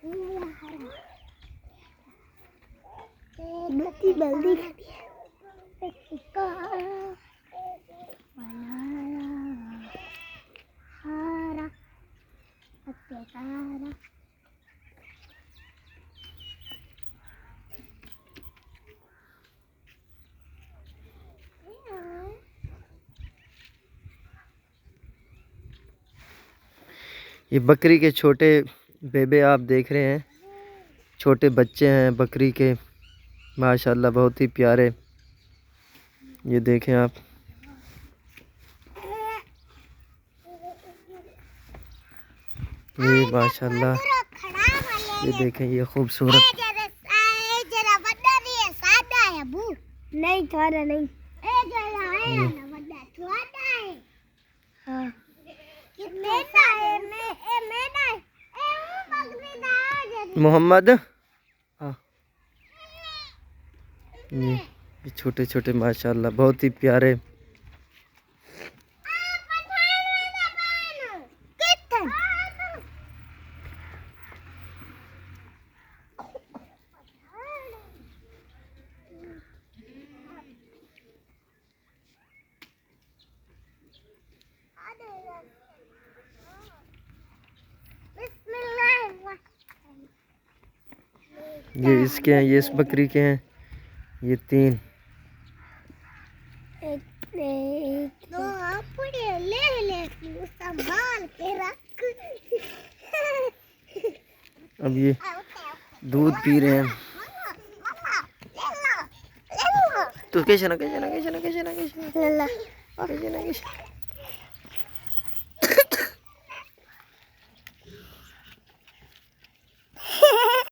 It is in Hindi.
जल्दी ये बकरी के छोटे बेबे आप देख रहे हैं, छोटे बच्चे हैं बकरी के, माशाल्लाह बहुत ही प्यारे। ये देखें आप, ये माशाल्लाह, ये देखें ये खूबसूरत। नहीं थोड़ा नहीं मोहम्मद, हाँ ये छोटे छोटे माशाल्लाह बहुत ही प्यारे। ये इसके हैं, ये इस बकरी के हैं, ये 3। संभाल के रख। अब ये दूध पी रहे हैं। तो कैसे ना कैसे ना कैसे ना कैसे ना कैसे ना कैसे ना कैसे